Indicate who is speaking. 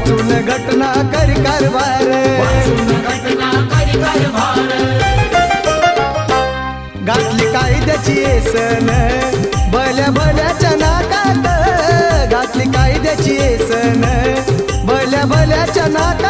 Speaker 1: वाचून घटना करी कारभार, घातली कायद्याची येसन भल्या भल्याच्या नाकात, घातली कायद्याची येसन भल्या भल्याच्या नाकात.